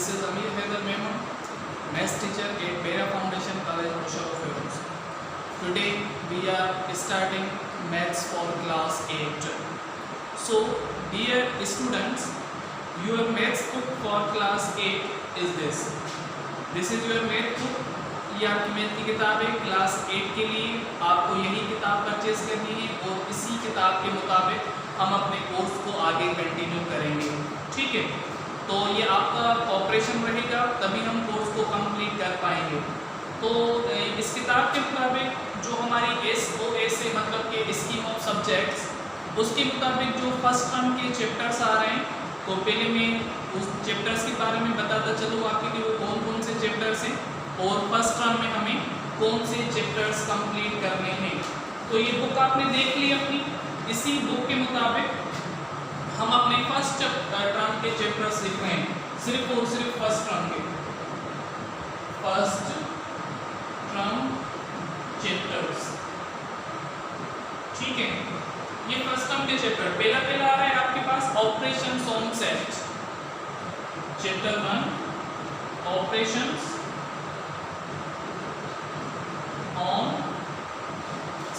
this is Amir Haider Memon, Maths teacher at Bera Foundation College, Hoshiarpur. Today we are starting Maths for class 8. So, dear students, your Maths book for class 8 is this. This is your Maths book. ये आपकी math की किताब है class 8 के लिए। आपको यही किताब परचेज करनी है और इसी किताब के मुताबिक हम अपने कोर्स को आगे कंटिन्यू करेंगे। ठीक है, तो ये आपका ऑपरेशन रहेगा, तभी हम कोर्स को कंप्लीट कर पाएंगे। तो इस किताब के मुताबिक जो हमारी SOA से मतलब कि स्कीम ऑफ सब्जेक्ट्स, उसके मुताबिक जो फर्स्ट टर्म के चैप्टर्स आ रहे हैं, तो पहले मैं उस चैप्टर्स के बारे में बताता चलूँ आपके कि वो कौन कौन से चैप्टर्स हैं और फर्स्ट टर्म में हमें कौन से चैप्टर्स कंप्लीट करने हैं। तो ये बुक आपने देख ली अपनी। इसी बुक के मुताबिक हम अपने फर्स्ट टर्म के चैप्टर्स लिख रहे हैं, सिर्फ और सिर्फ फर्स्ट टर्म के फर्स्ट टर्म चैप्टर्स। ठीक है, ये फर्स्ट टर्म के चैप्टर पहला आ रहा है आपके पास operations on set, chapter 1 operations on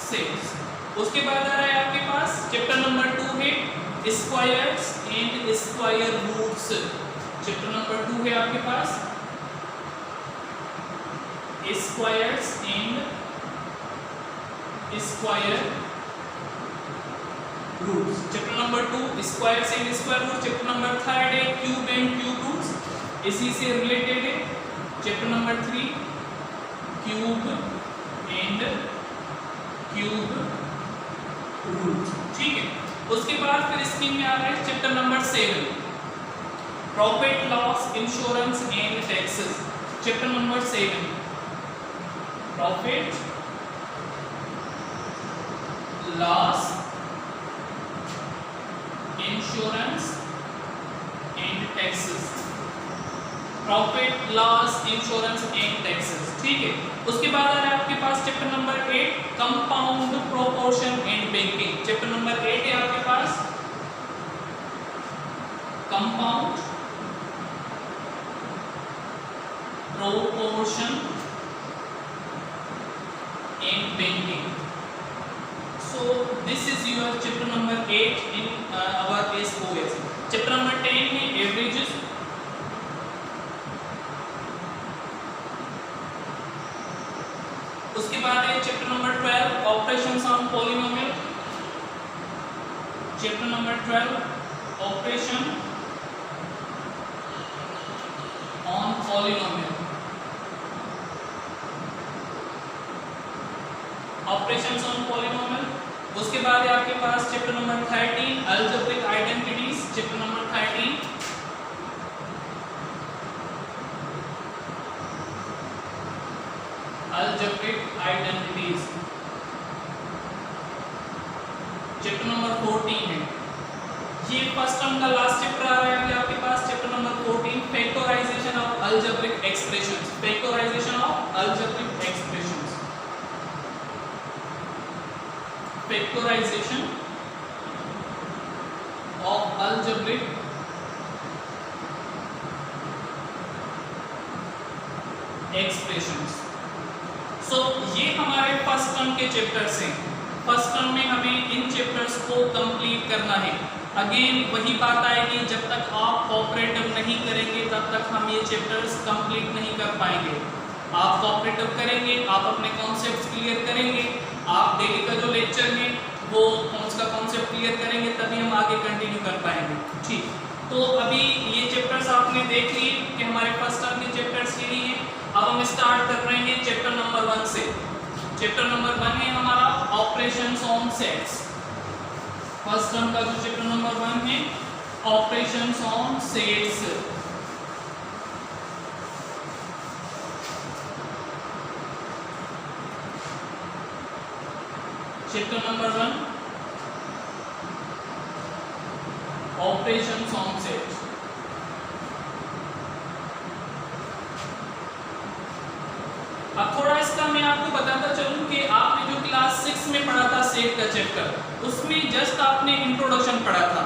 sets. उसके बाद आ रहा है आपके पास चैप्टर नंबर 2 है squares and square roots. Chapter number 2 है आपके पास squares and square roots. Chapter number 2 squares and square roots. Chapter number 3 है क्यूब एंड क्यूब रूट्स, इसी से रिलेटेड है। Chapter number 3 cube and cube root. ठीक है, उसके बाद फिर स्कीम में आ रहा है chapter number 7 profit loss insurance and taxes. Chapter number 7 profit loss insurance and taxes, profit loss insurance and taxes. ठीक है, उसके बाद आ रहा है आपके पास chapter number 8 compound proportion and banking. Chapter number 8 है आपके पास compound proportion and banking. So this is your chapter number 8 in our SOS। Chapter number 10 है एवरेजेस। उसके बाद है chapter number 12 operations on polynomial. Chapter number 12 operation on polynomial, operations on polynomial. उसके बाद है आपके पास chapter number 13 algebraic identities. Chapter number 13 algebraic identities. Chapter number 14 है, ये फर्स्ट टर्म का लास्ट चैप्टर आ रहा है आपके पास। Chapter number 14 factorization of algebraic expressions, factorization of algebraic expressions, factorization of algebraic expressions. So ये हमारे फर्स्ट टर्म के चैप्टर्स हैं। फर्स्ट टर्म में हमें इन चैप्टर्स को कंप्लीट करना है। अगेन वही बात आएगी, जब तक आप कोऑपरेटिव नहीं करेंगे तब तक हम ये चैप्टर्स कंप्लीट नहीं कर पाएंगे। आप कोऑपरेटिव करेंगे, आप अपने कॉन्सेप्ट्स क्लियर करेंगे, आप डेली का जो लेक्चर है वो उसका कॉन्सेप्ट क्लियर करेंगे, तभी हम आगे कंटिन्यू कर पाएंगे। ठीक, तो अभी ये चैप्टर्स आपने देख लिए कि हमारे फर्स्ट टर्म के चैप्टर्स यही हैं। अब हम स्टार्ट कर रहे हैं चैप्टर नंबर 1 से। चैप्टर नंबर 1 है हमारा operations on sets. First term का जो चैप्टर नंबर 1 है operations on sets. Chapter number 1 operations on sets. अब थोड़ा इसका मैं आपको बताता चलूं कि आपने जो क्लास 6 में पढ़ा था सेट का चैप्टर, उसमें जस्ट आपने इंट्रोडक्शन पढ़ा था।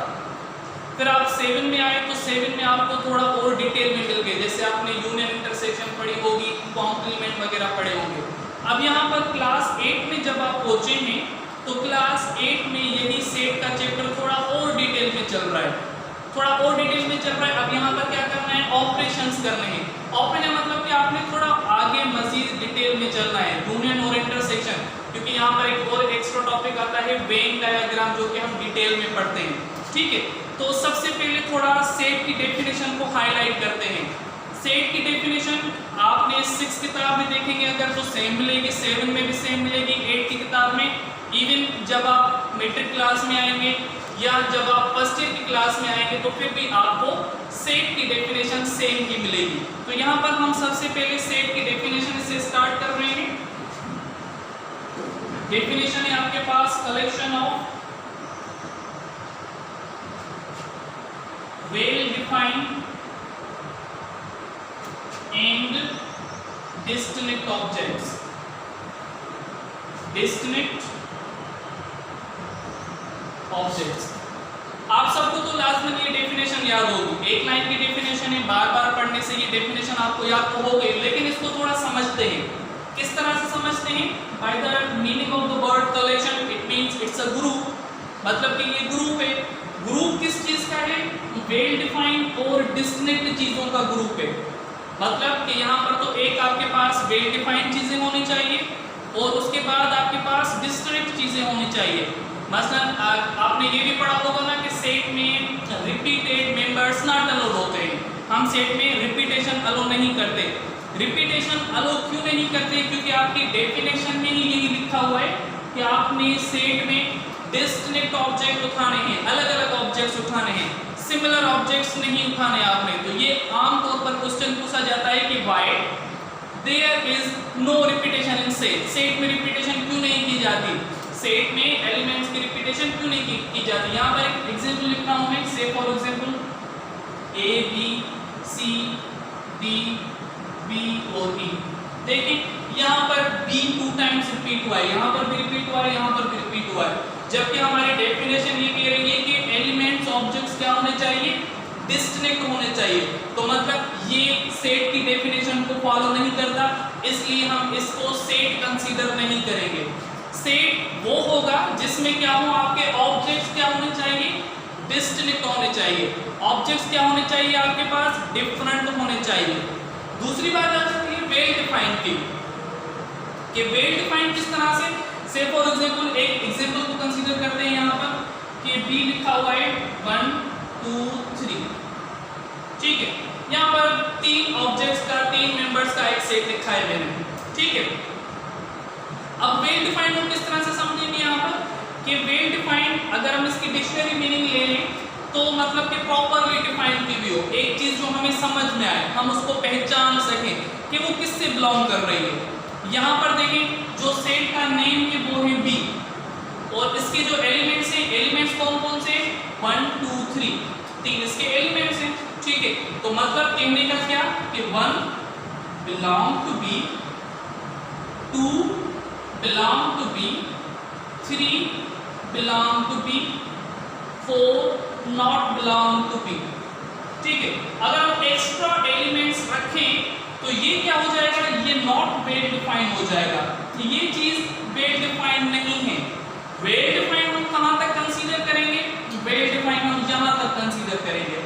फिर आप 7 में आए तो 7 में आपको थोड़ा और डिटेल में मिल गए। जैसे पढ़ी होगी, कॉम्प्लीमेंट वगैरह पढ़े होंगे। अब यहाँ पर क्लास 8 में जब आप पहुंचे हैं तो क्लास 8 में यही सेट का चैप्टर थोड़ा और डिटेल में चल रहा है, थोड़ा और डिटेल में चल रहा है। अब यहाँ पर क्या करना है, ऑपरेशंस करने हैं। ऑपरेशन मतलब कि आपने थोड़ा आगे मजीद डिटेल में चलना है, यूनियन और इंटरसेक्शन, क्योंकि यहाँ पर एक और एक्स्ट्रा टॉपिक आता है वेन डायग्राम, जो कि हम डिटेल में पढ़ते हैं। ठीक है, तो सबसे पहले थोड़ा सेट की डेफिनेशन को हाईलाइट करते हैं। सेट की डेफिनेशन आपने 6 किताब में देखेंगे अगर तो सेम मिलेगी, 7 में भी सेम मिलेगी, 8 की किताब में, इवन जब आप मैट्रिक क्लास में आएंगे या जब आप फर्स्ट ईयर की क्लास में आएंगे तो फिर भी आपको सेट की डेफिनेशन सेम ही मिलेगी। तो यहाँ पर हम सबसे पहले सेट की डेफिनेशन से स्टार्ट कर रहे हैं। डेफिनेशन है आपके पास collection of well defined and distinct objects. Distinct objects, आप सबको तो लाजमन ये डेफिनेशन याद होगी। एक लाइन की डेफिनेशन है, बार बार पढ़ने से ये डेफिनेशन आपको याद तो हो गई, लेकिन इसको थोड़ा समझते हैं। किस तरह से समझते हैं? By the meaning of the word collection, it means it's a group, मतलब कि ये ग्रुप है। ग्रुप किस चीज का है? वेल डिफाइंड और डिस्टिंक्ट चीजों का ग्रुप है। मतलब कि यहाँ पर तो एक आपके पास वेल डिफाइंड चीजें होनी चाहिए और उसके बाद आपके पास डिस्टिंक्ट चीजें होनी चाहिए। मसलन आपने ये भी पढ़ा होगा ना कि सेट में रिपीटेड मेंबर्स नॉट अलाउड होते हैं। हम सेट में रिपीटेशन अलाउ नहीं करते। रिपीटेशन अलाउ क्यों नहीं करते? क्योंकि आपकी डेफिनेशन में ही यही लिखा हुआ है कि आपने सेट में डिस्टिंक्ट ऑब्जेक्ट उठाने हैं, अलग अलग ऑब्जेक्ट्स उठाने हैं, सिमिलर ऑब्जेक्ट्स नहीं उठाने आपने। तो ये आमतौर पर क्वेश्चन पूछा जाता है कि why there is no repetition in set. Set में रिपीटेशन क्यों नहीं की जाती? सेट में एलिमेंट्स की रिपीटेशन क्यों नहीं की जाती? यहाँ पर एक एग्जांपल लिख रहा हूं मैं, say for example A B C D B और ई। देखिए यहाँ पर बी 2 टाइम्स रिपीट हुआ है, यहाँ पर भी रिपीट हुआ है, यहाँ पर भी रिपीट हुआ है, जबकि हमारी डेफिनेशन ये कह रही है कि एलिमेंट्स ऑब्जेक्ट्स क्या होने चाहिए? डिस्टिंक्ट होने चाहिए। तो मतलब ये सेट की डेफिनेशन को फॉलो नहीं करता, इसलिए हम इसको सेट कंसीडर नहीं करेंगे। सेट वो होगा जिसमें क्या हो, आपके ऑब्जेक्ट्स क्या होने चाहिए? डिस्टिंक्ट होने चाहिए। ऑब्जेक्ट्स क्या होने चाहिए आपके पास? डिफरेंट होने चाहिए। दूसरी बात आ जाती है वेल डिफाइंड की, कि वेल डिफाइंड किस तरह से? से फॉर एग्जांपल एक एग्जांपल को कंसीडर करते हैं यहाँ पर कि बी लिखा हुआ है 1 2 3, ठीक है। यहाँ पर 3 ऑब्जेक्ट्स का, 3 मेंबर्स का एक सेट लिखा है मैंने, ठीक है। अब वेल डिफाइंड हम किस तरह से समझेंगे यहाँ पर कि वेल डिफाइंड अगर हम इसकी डिक्शनरी मीनिंग ले लें तो मतलब कि प्रॉपरली डिफाइंड की भी हो, एक चीज जो हमें समझ में आए, हम उसको पहचान सकें कि वो किससे बिलोंग कर रही है। यहाँ पर देखें जो सेट का नेम है वो है बी और इसके जो एलिमेंट्स हैं, एलिमेंट्स कौन कौन से? 1 2 3, 3 इसके एलिमेंट्स हैं, ठीक है। तो मतलब कहने का क्या कि 1 belong to B, 2 belong to B, 3 belong to B, 4 not belong to B, ठीक है। अगर हम एक्स्ट्रा एलिमेंट्स रखें तो ये क्या हो जाएगा? ये नॉट वेल डिफाइंड हो जाएगा, ये चीज वेल डिफाइंड नहीं है। वेल डिफाइंड हम कहां तक कंसीडर करेंगे? वेल डिफाइंड हम यहां तक कंसीडर करेंगे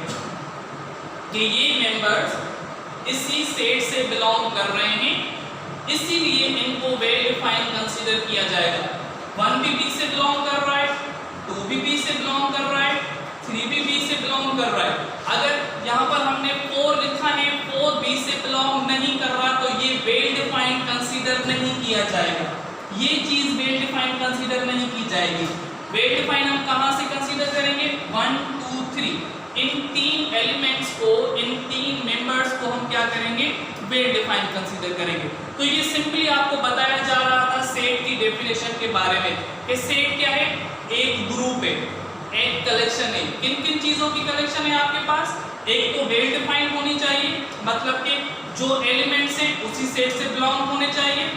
कि ये मेंबर्स इसी सेट से बिलोंग कर रहे हैं, इसीलिए इनको वेल डिफाइंड कंसीडर किया जाएगा। 1 भी बी से बिलोंग कर रहा है, 2 भी बी से बिलोंग कर रहा है, 3 भी बी से बिलोंग कर रहा है। अगर यहाँ पर हमने 4 लिखा है, 4 बी से बिलोंग नहीं कर रहा, तो ये वेल डिफाइंड कंसीडर नहीं किया जाएगा, ये चीज वेल डिफाइंड कंसीडर नहीं की जाएगी। वेल डिफाइंड हम कहां से कंसीडर करेंगे? 1 2 3, इन 3 एलिमेंट्स को, इन 3 मेंबर्स को हम क्या करेंगे? वेल डिफाइंड कंसीडर करेंगे। तो ये सिंपली आपको बताया जा रहा था सेट की डेफिनेशन के बारे में कि सेट क्या है? एक ग्रुप है, एक कलेक्शन है। किन किन चीजों की कलेक्शन है आपके पास? एक तो वेल डिफाइंड होनी चाहिए, मतलब कि जो एलिमेंट्स हैं उसी सेट से बिलोंग होने चाहिए,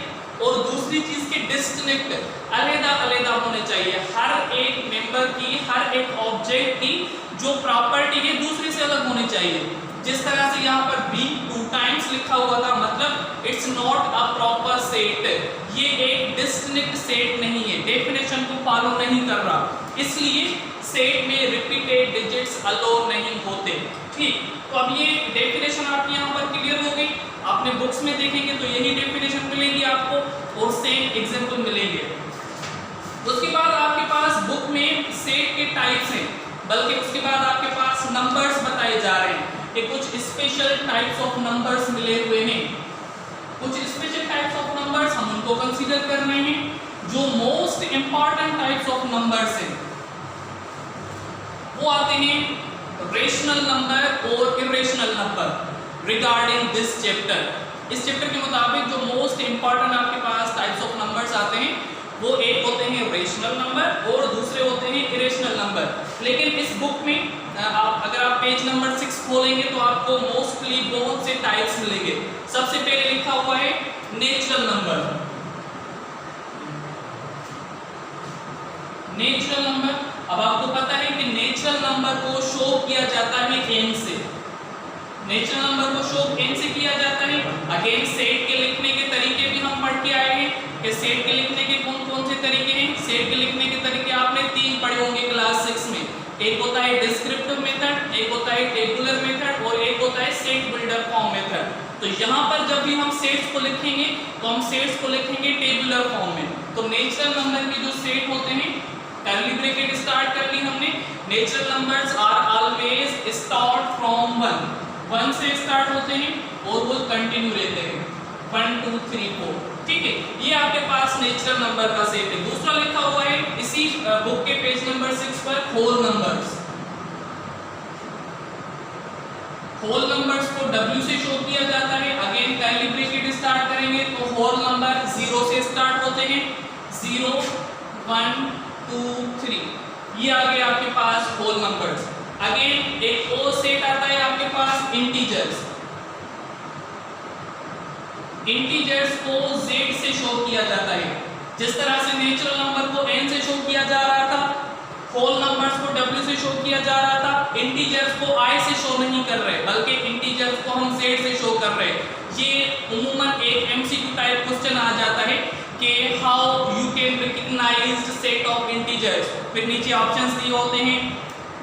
और दूसरी चीज के डिस्टिंक्ट, अलग-अलग होने चाहिए। हर एक मेंबर की, हर एक ऑब्जेक्ट की जो प्रॉपर्टी है दूसरे से अलग होनी चाहिए। जिस तरह से यहाँ पर b 2 टाइम्स लिखा हुआ था, मतलब it's not a proper set, ये एक डिस्टिंक्ट सेट नहीं है, डेफिनेशन को फॉलो नहीं कर रहा, इसलिए सेट में रिपीटेड डिजिट्स अलो नहीं होते। ठीक, तो अब ये डेफिनेशन आपकी यहाँ पर क्लियर हो गई। आपने बुक्स में देखेंगे तो यही डेफिनेशन मिलेगी आपको और सेम एग्जांपल मिलेंगे। उसके बाद आपके पास बुक में सेट के टाइप्स हैं, बल्कि उसके बाद आपके पास नंबर्स बताए जा रहे हैं कि कुछ स्पेशल टाइप्स ऑफ नंबर्स मिले हुए हैं। कुछ स्पेशल टाइप्स ऑफ नंबर्स हम उनको कंसीडर कर रहे हैं। जो most important types of numbers हैं वो आते हैं रेशनल नंबर और irrational number. Regarding this chapter, इस चैप्टर के मुताबिक जो मोस्ट इंपॉर्टेंट आपके पास टाइप्स ऑफ नंबर्स आते हैं वो एक होते हैं रेशनल नंबर और दूसरे होते हैं इरेशनल नंबर। लेकिन इस बुक में अगर आप पेज नंबर 6 खोलेंगे तो आपको मोस्टली बहुत से टाइप्स मिलेंगे। सबसे पहले लिखा हुआ है नेचुरल नंबर। नेचुरल नंबर, अब आपको पता है कि नेचुरल नंबर को शो किया जाता है n से। नेचुरल नंबर को शो n से किया जाता है। अगेन सेट के लिखने के तरीके भी हम पढ़ के आए हैं कि सेट के लिखने के कौन कौन से तरीके हैं। सेट के लिखने के तरीके आपने 3 पढ़े होंगे क्लास 6 में। एक होता है डिस्क्रिप्टिव मेथड, एक होता है टेबुलर मेथड और एक होता है सेट बिल्डर फॉर्म मेथड। तो यहाँ पर जब भी हम सेट्स को लिखेंगे तो हम सेट्स को लिखेंगे टेबुलर फॉर्म में। तो नेचुरल नंबर के जो सेट होते हैं, कर्ली ब्रैकेट स्टार्ट कर ली हमने, natural numbers are always start from 1 से स्टार्ट होते हैं और वो कंटिन्यू रहते हैं 1 2 3 4। ठीक है, ये आपके पास नेचुरल नंबर का सेट है। दूसरा लिखा हुआ है इसी बुक के पेज नंबर 6 पर होल नंबर्स। होल नंबर्स को W से शो किया जाता है। अगेन कर्ली ब्रैकेट स्टार्ट करेंगे तो होल नंबर 0 से स्टार्ट होते हैं, 0 1 2 3, ये आ गए आपके पास होल नंबर्स। अगेन एक और सेट आता है आपके पास इंटीजर्स। इंटीजर्स को z से शो किया जाता है। जिस तरह से नेचुरल नंबर को n से शो किया जा रहा था, होल नंबर्स को w से शो किया जा रहा था, इंटीजर्स को i से शो नहीं कर रहे बल्कि इंटीजर्स को हम z से शो कर रहे हैं। ये उम्मूमन एक MCQ टाइप क्वेश्चन आ जाता है कि how you can recognise set of integers. फिर नीचे ऑप्शंस दिए होते हैं,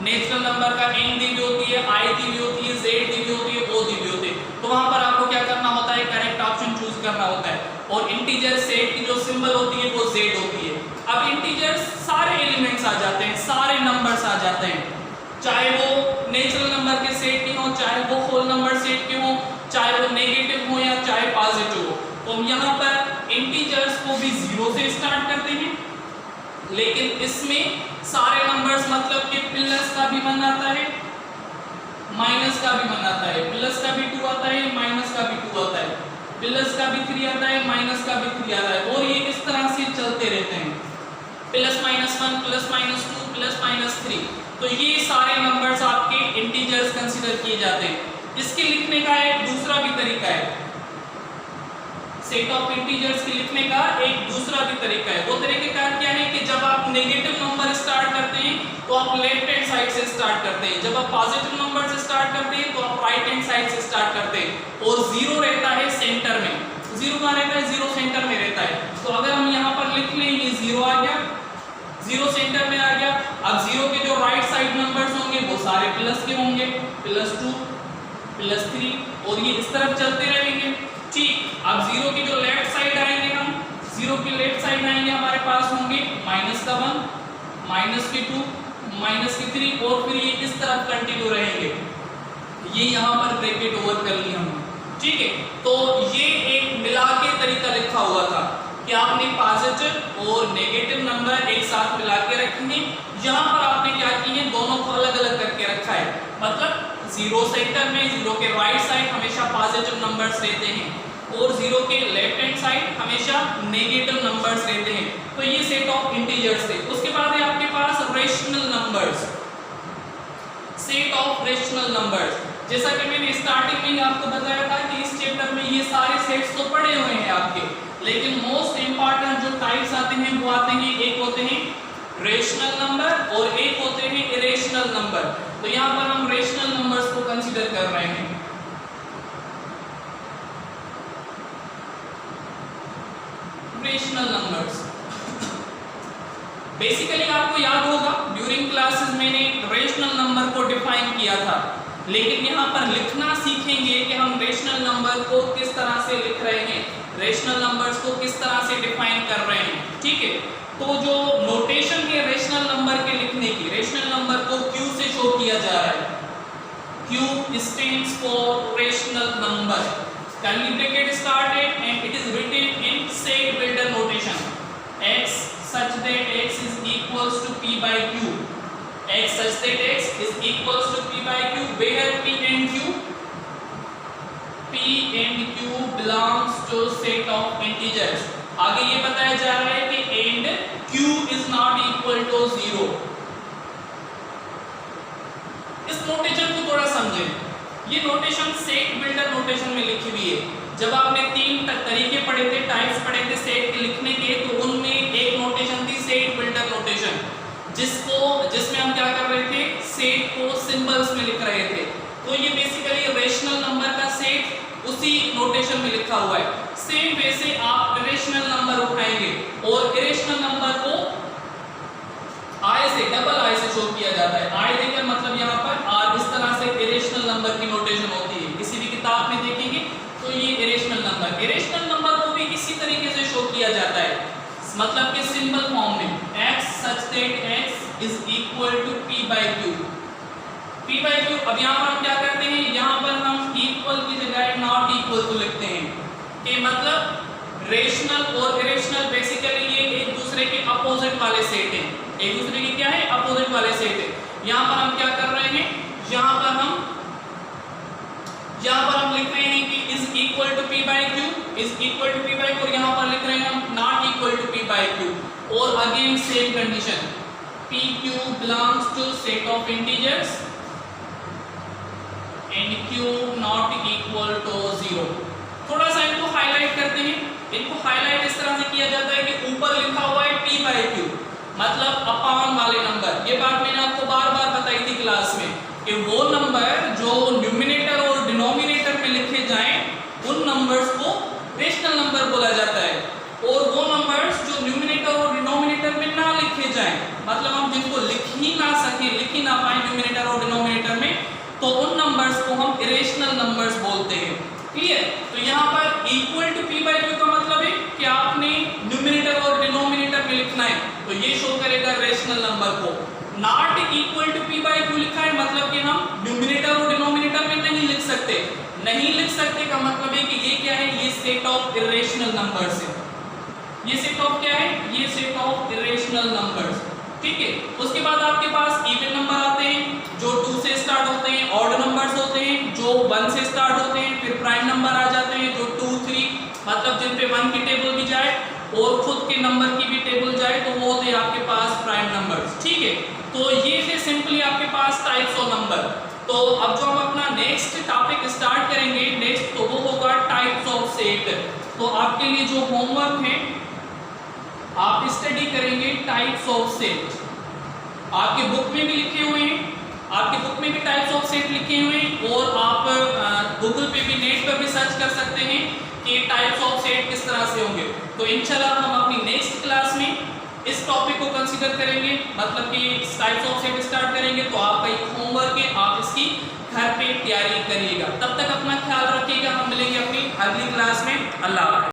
नेचुरल नंबर का n दी हुई होती है, i दी हुई होती है, z दी हुई होती है, o दी हुई होती है। तो वहां पर आपको क्या करना होता है, करेक्ट ऑप्शन चूज करना होता है। और इंटीजर सेट की जो सिंबल होती है वो z होती है। अब इंटीजर सारे एलिमेंट्स आ जाते हैं, सारे नंबर्स आ जाते हैं, चाहे वो नेचुरल नंबर के सेट के हो, चाहे वो होल नंबर सेट के हो, चाहे वो नेगेटिव हो या चाहे पॉजिटिव हो। तो हम यहाँ पर इंटीजर्स को भी 0 से स्टार्ट करते हैं, लेकिन इसमें सारे नंबर्स मतलब कि प्लस का भी मन आता है, माइनस का भी मन आता है, प्लस का भी 2 आता है, माइनस का भी 2 आता है, प्लस का भी 3 आता है, माइनस का भी 3 आता है, और ये इस तरह से चलते रहते हैं, plus minus 1 plus minus 2 plus minus 3। तो ये सारे नंबर्स आपके इंटीजर्स कंसीडर किए जाते हैं। इसके लिखने का एक दूसरा भी तरीका है, सेट ऑफ इंटीजर्स के लिखने का एक दूसरा भी तरीका है। वो तरीकेकार क्या है कि जब आप नेगेटिव नंबर स्टार्ट करते हैं तो आप लेफ्ट हैंड साइड से स्टार्ट करते हैं, जब आप पॉजिटिव नंबर से स्टार्ट करते हैं तो आप राइट हैंड साइड से स्टार्ट करते हैं, और 0 रहता है सेंटर में। 0 कहाँ रहता है, 0 सेंटर में रहता है। तो अगर हम यहाँ पर लिख लें ये 0 आ गया, 0 सेंटर में आ गया। अब 0 के जो राइट साइड नंबर्स होंगे वो सारे प्लस के होंगे, +2 +3, और ये इस तरफ चलते रहेंगे। ठीक, अब 0 की जो लेफ्ट साइड आएंगे, हम 0 की लेफ्ट साइड आएंगे, हमारे पास होंगे -1 -2 -3, और फिर ये इस तरफ कंटिन्यू रहेंगे। ये यहाँ पर ब्रैकेट ओवर कर ली हमने। ठीक है, तो ये एक मिला के तरीका लिखा हुआ था कि आपने पॉजिटिव और नेगेटिव नंबर एक साथ मिला के रखेंगे। यहाँ पर आपने क्या की है, दोनों को अलग अलग करके रखा है, मतलब 0 सेंटर में 0 के राइट साइड हमेशा पॉजिटिव नंबर्स रहते हैं और 0 के लेफ्ट हैंड साइड हमेशा नेगेटिव नंबर्स रहते हैं। तो ये सेट ऑफ इंटीजर्स थे। उसके बाद है आपके पास rational numbers, set of rational numbers. जैसा कि मैंने स्टार्टिंग में ही आपको बताया था कि इस चैप्टर में ये सारे सेट्स तो पढ़े हुए हैं आपके, लेकिन मोस्ट इंपॉर्टेंट जो टाइप्स आते हैं वो आते हैं, एक होते हैं रेशनल नंबर और एक होते हैं इरेशनल नंबर। तो यहाँ पर हम रेशनल नंबर्स को कंसीडर कर रहे हैं। Irrational numbers. बेसिकली आपको याद होगा ड्यूरिंग क्लासेस मैंने रेशनल नंबर को डिफाइन किया था, लेकिन यहाँ पर लिखना सीखेंगे कि हम रेशनल नंबर को किस तरह से लिख रहे हैं, रेशनल नंबर्स को किस तरह से डिफाइन कर रहे हैं। ठीक है, तो जो नोटेशन है रेशनल नंबर के लिखने की, रेशनल नंबर को Q से शो किया जा रहा है। Q stands for rational number. Curly bracket started and it is written in set builder notation. X such that x is equals to P by Q. X such that x is equals to P by Q. Where P and Q? P and Q belongs to set of integers. आगे ये बताया जा रहा है कि and Q is not equal to 0. इस notation को थोड़ा समझें। ये नोटेशन सेट बिल्डर नोटेशन में लिखी हुई है। जब आपने तीन तरीके पढ़े थे, टाइप्स पढ़े थे सेट के लिखने के, तो उनमें एक नोटेशन थी सेट बिल्डर नोटेशन, जिसमें हम क्या कर रहे थे, सेट को सिंबल्स में लिख रहे थे। तो ये बेसिकली रेशनल नंबर का सेट उसी नोटेशन में लिखा हुआ है। सेम वैसे आप इरेशनल नंबर उठाएंगे और इरेशनल नंबर को आई से, डबल आई से शो किया जाता है। आई देकर मतलब यहाँ पर आर, इस तरह से इरेशनल नंबर की नोटेशन होती है। किसी भी किताब में देखेंगे तो ये इरेशनल नंबर को भी इसी तरीके से शो किया जाता है, मतलब कि सिंबल फॉर्म में x such that x is equal to p by q। p by q, अब यहाँ पर हम क्या करते हैं, यहाँ पर हम इक्वल की जगह नॉट इक्वल टू लिखते हैं, कि मतलब रेशनल और इरेशनल बेसिकली ये एक दूसरे के अपोजिट वाले सेट हैं, एक दूसरे के क्या है, अपोजिट वाले सेट है। यहाँ पर हम क्या कर रहे हैं, यहाँ पर हम लिख रहे हैं कि is equal to p by q, is equal to p by q, और यहाँ पर लिख रहे हैं हम not equal to p by q। और again same condition, p q belongs to set of integers and q not equal to 0। थोड़ा सा इनको हाईलाइट करते हैं। इनको हाईलाइट इस तरह से किया जाता है कि ऊपर लिखा हुआ है p by q, मतलब अपॉन वाले नंबर। ये बात मैंने आपको बार-बार बताई थी क्लास में कि वो नंबर जो न्यूमिनेटर और डिनोमिनेटर में लिखे जाएं, उन नंबर्स को रेशनल नंबर बोला जाता है, और वो नंबर्स जो न्यूमिनेटर और डिनोमिनेटर में ना लिखे जाएं, मतलब हम जिनको लिख ही ना पाए न्यूमिनेटर और डिनोमिनेटर में, तो उन नंबर्स को हम इरेशनल नंबर्स बोलते हैं। क्लियर? तो यहाँ पर equal to p by q का मतलब है कि आपने न्यूमिनेटर और डिनोमिनेटर में लिखना है, तो ये शो करेगा रेशनल नंबर को। Not equal to p by q लिखा है, मतलब कि हम न्यूमिनेटर और डिनोमिनेटर में नहीं लिख सकते। नहीं लिख सकते का मतलब है कि ये क्या है, ये सेट ऑफ इरेशनल नंबर्स है। ये सेट ऑफ क्या है, ये सेट ऑफ इरेशनल नंबर्स। ठीक है, उसके बाद आपके पास इवन नंबर आते हैं जो 2 से स्टार्ट होते हैं, ऑड नंबर्स होते हैं जो 1 से स्टार्ट होते हैं, फिर प्राइम नंबर आ जाते हैं जो 2, 3, मतलब जिन पे 1 की टेबल भी जाए और खुद के नंबर की भी टेबल जाए, तो वो होते हैं आपके पास प्राइम नंबर्स। ठीक है, तो ये थे सिंपली आपके पास टाइप्स ऑफ नंबर। तो अब जो हम अपना नेक्स्ट टॉपिक स्टार्ट करेंगे नेक्स्ट, तो वो होगा टाइप्स ऑफ सेट। तो आपके लिए जो होमवर्क है, आप स्टडी करेंगे टाइप्स ऑफ सेट। आपके बुक में भी लिखे हुए हैं, आपके बुक में भी टाइप्स ऑफ सेट लिखे हुए हैं, और आप गूगल पे भी, नेट पर भी सर्च कर सकते हैं कि टाइप्स ऑफ सेट किस तरह से होंगे। तो इंशाल्लाह हम अपनी नेक्स्ट क्लास में इस टॉपिक को कंसीडर करेंगे, मतलब कि टाइप्स ऑफ सेट स्टार्ट करेंगे। तो आपका एक होमवर्क है, आप इसकी घर पे तैयारी करिएगा। तब तक अपना ख्याल रखिएगा, हम मिलेंगे अपनी अगली क्लास में। अल्लाह हाफ़िज़।